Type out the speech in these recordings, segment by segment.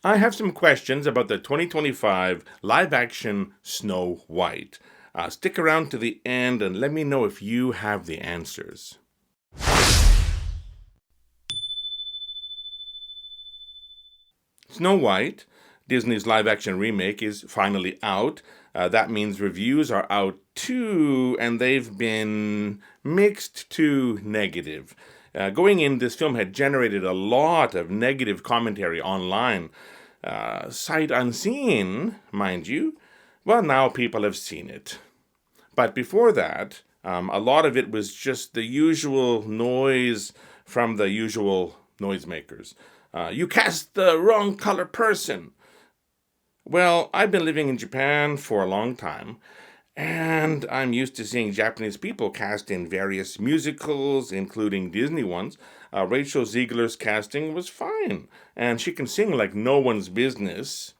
I have some questions about the 2025 live action Snow White. Stick around to the end and let me know if you have the answers. Snow White, Disney's live action remake, is finally out. That means reviews are out too, and they've been mixed to negative. Going in, this film had generated a lot of negative commentary online. Sight unseen, mind you. Well, now people have seen it. But before that, a lot of it was just the usual noise from the usual noisemakers. You cast the wrong color person. Well, I've been living in Japan for a long time, and I'm used to seeing Japanese people cast in various musicals, including Disney ones. Rachel Ziegler's casting was fine, and she can sing like no one's business.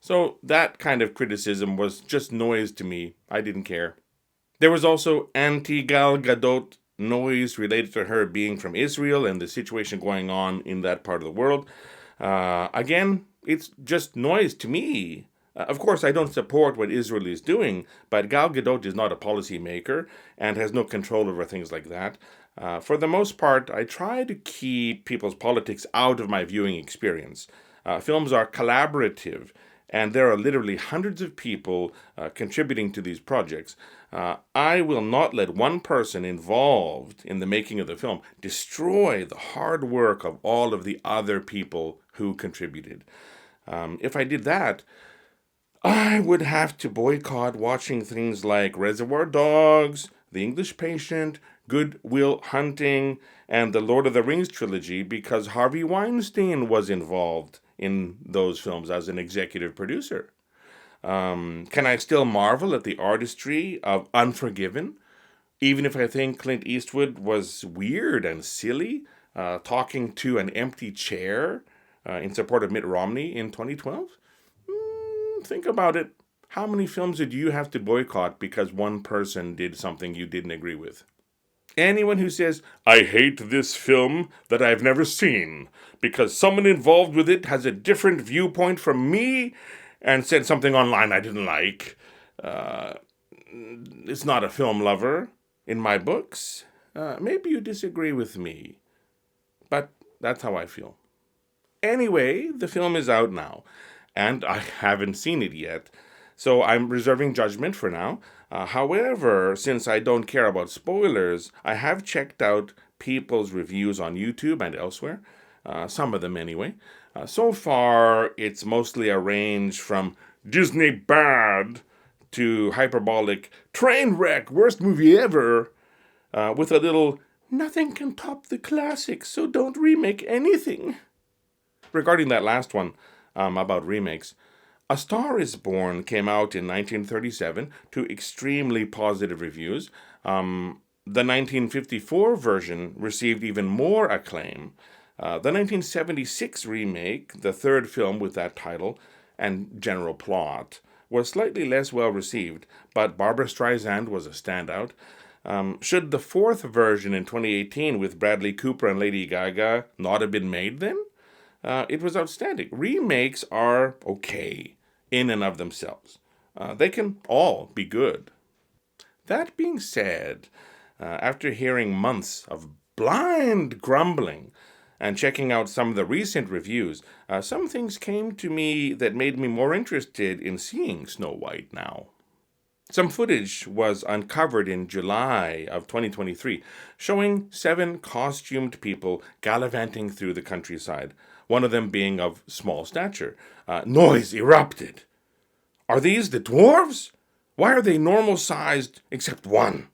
So that kind of criticism was just noise to me. I didn't care. There was also anti Gal Gadot noise related to her being from Israel and the situation going on in that part of the world. Again, it's just noise to me. Of course, I don't support what Israel is doing, but Gal Gadot is not a policymaker and has no control over things like that. For the most part, I try to keep people's politics out of my viewing experience. Films are collaborative, and there are literally hundreds of people contributing to these projects. I will not let one person involved in the making of the film destroy the hard work of all of the other people who contributed. If I did that, I would have to boycott watching things like Reservoir Dogs, The English Patient, Good Will Hunting, and the Lord of the Rings trilogy because Harvey Weinstein was involved in those films as an executive producer. Can I still marvel at the artistry of Unforgiven, even if I think Clint Eastwood was weird and silly, talking to an empty chair in support of Mitt Romney in 2012? Think about it. How many films did you have to boycott because one person did something you didn't agree with? Anyone who says, I hate this film that I've never seen because someone involved with it has a different viewpoint from me and said something online I didn't like, is not a film lover in my books. Maybe you disagree with me, but that's how I feel. Anyway, the film is out now, and I haven't seen it yet, so I'm reserving judgment for now. However, since I don't care about spoilers, I have checked out people's reviews on YouTube and elsewhere, some of them anyway. So far, it's mostly a range from Disney bad to hyperbolic train wreck, worst movie ever, with a little nothing can top the classics, so don't remake anything. Regarding that last one about remakes, A Star is Born came out in 1937 to extremely positive reviews. The 1954 version received even more acclaim. The 1976 remake, the third film with that title and general plot, was slightly less well received, but Barbra Streisand was a standout. Should the fourth version in 2018 with Bradley Cooper and Lady Gaga not have been made then? It was outstanding. Remakes are okay in and of themselves. They can all be good. That being said, after hearing months of blind grumbling and checking out some of the recent reviews, some things came to me that made me more interested in seeing Snow White now. Some footage was uncovered in July of 2023 showing 7 costumed people gallivanting through the countryside, one of them being of small stature. Noise erupted. Are these the dwarves? Why are they normal sized except one?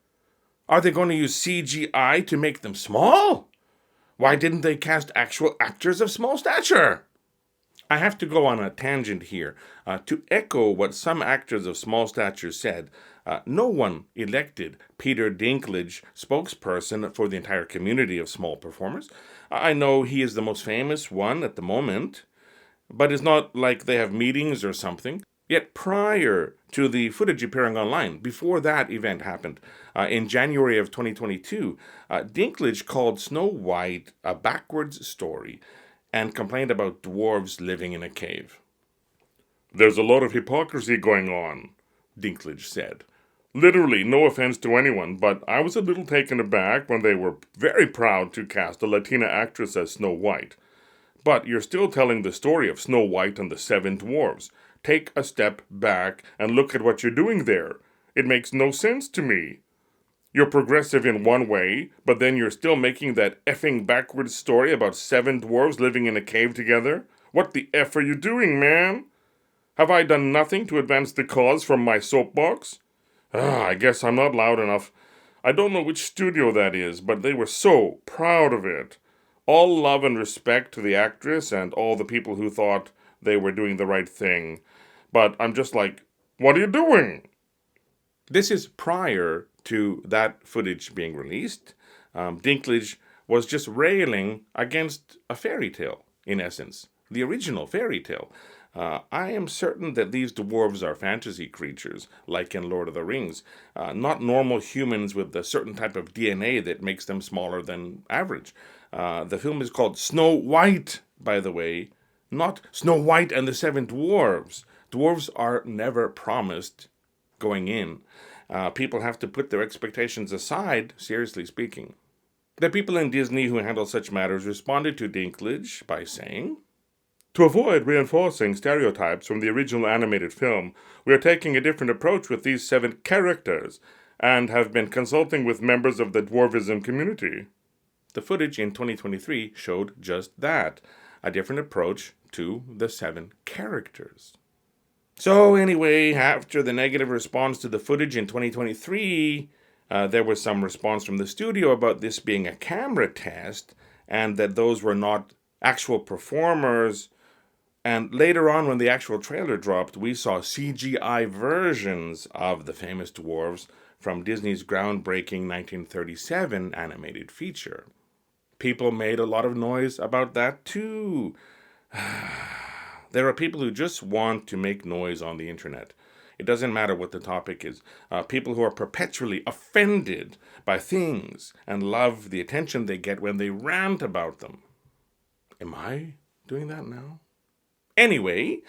Are they going to use CGI to make them small? Why didn't they cast actual actors of small stature? I have to go on a tangent here. To echo what some actors of small stature said, no one elected Peter Dinklage spokesperson for the entire community of small performers. I know he is the most famous one at the moment, but it's not like they have meetings or something. Yet prior to the footage appearing online, before that event happened, in January of 2022, Dinklage called Snow White a backwards story and complained about dwarves living in a cave. "There's a lot of hypocrisy going on," Dinklage said. "Literally, no offense to anyone, but I was a little taken aback when they were very proud to cast a Latina actress as Snow White. But you're still telling the story of Snow White and the Seven Dwarfs. Take a step back and look at what you're doing there. It makes no sense to me. You're progressive in one way, but then you're still making that effing backwards story about seven dwarves living in a cave together? What the F are you doing, man? Have I done nothing to advance the cause from my soapbox? I guess I'm not loud enough. I don't know which studio that is, but they were so proud of it. All love and respect to the actress and all the people who thought they were doing the right thing. But I'm just like, what are you doing?" This is prior to that footage being released. Dinklage was just railing against a fairy tale, in essence, the original fairy tale. I am certain that these dwarves are fantasy creatures, like in Lord of the Rings, not normal humans with a certain type of DNA that makes them smaller than average. The film is called Snow White, by the way, not Snow White and the Seven Dwarves. Dwarves are never promised going in. People have to put their expectations aside, seriously speaking. The people in Disney who handle such matters responded to Dinklage by saying, "To avoid reinforcing stereotypes from the original animated film, we are taking a different approach with these seven characters, and have been consulting with members of the dwarvism community." The footage in 2023 showed just that, a different approach to the seven characters. So anyway, after the negative response to the footage in 2023, there was some response from the studio about this being a camera test, and that those were not actual performers. And later on, when the actual trailer dropped, we saw CGI versions of the famous dwarves from Disney's groundbreaking 1937 animated feature. People made a lot of noise about that too. There are people who just want to make noise on the internet. It doesn't matter what the topic is. People who are perpetually offended by things and love the attention they get when they rant about them. Am I doing that now? Anyway,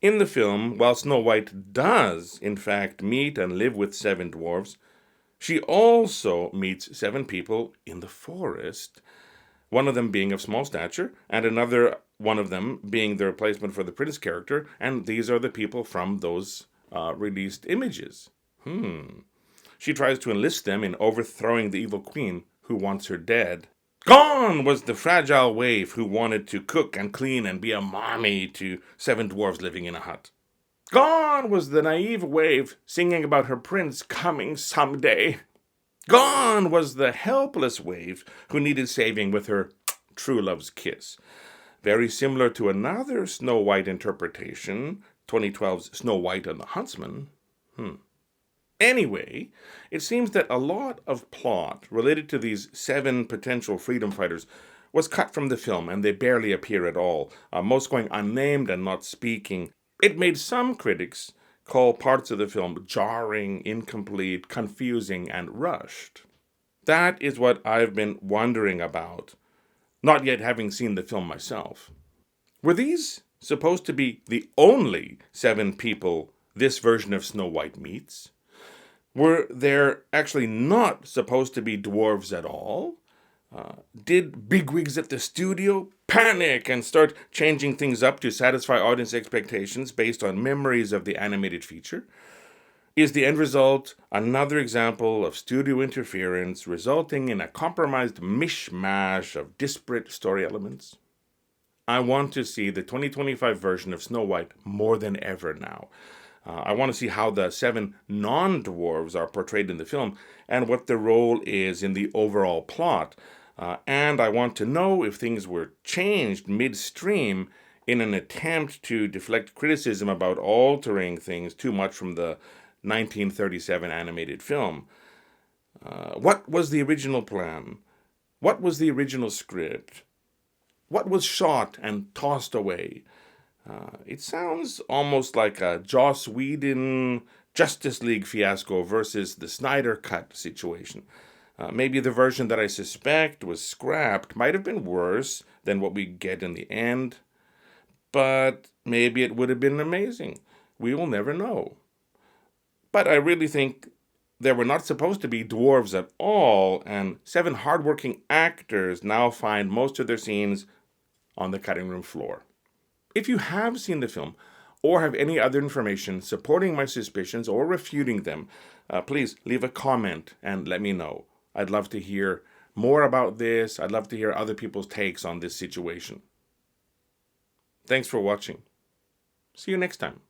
in the film, while Snow White does, in fact, meet and live with seven dwarves, she also meets seven people in the forest, one of them being of small stature, and another one of them being the replacement for the prince character, and these are the people from those released images. She tries to enlist them in overthrowing the evil queen who wants her dead. Gone was the fragile waif who wanted to cook and clean and be a mommy to seven dwarves living in a hut. Gone was the naive waif singing about her prince coming someday. Gone was the helpless waif who needed saving with her true love's kiss. Very similar to another Snow White interpretation, 2012's Snow White and the Huntsman. Anyway, it seems that a lot of plot related to these seven potential freedom fighters was cut from the film, and they barely appear at all, most going unnamed and not speaking. It made some critics call parts of the film jarring, incomplete, confusing, and rushed. That is what I've been wondering about, not yet having seen the film myself. Were these supposed to be the only seven people this version of Snow White meets? Were there actually not supposed to be dwarves at all? Did bigwigs at the studio panic and start changing things up to satisfy audience expectations based on memories of the animated feature? Is the end result another example of studio interference resulting in a compromised mishmash of disparate story elements? I want to see the 2025 version of Snow White more than ever now. I want to see how the seven non-dwarves are portrayed in the film and what their role is in the overall plot. And I want to know if things were changed midstream in an attempt to deflect criticism about altering things too much from the 1937 animated film. What was the original plan? What was the original script? What was shot and tossed away? It sounds almost like a Joss Whedon Justice League fiasco versus the Snyder Cut situation. Maybe the version that I suspect was scrapped might have been worse than what we get in the end. But maybe it would have been amazing. We will never know. But I really think there were not supposed to be dwarves at all, and 7 hardworking actors now find most of their scenes on the cutting room floor. If you have seen the film or have any other information supporting my suspicions or refuting them, please leave a comment and let me know. I'd love to hear more about this. I'd love to hear other people's takes on this situation. Thanks for watching. See you next time.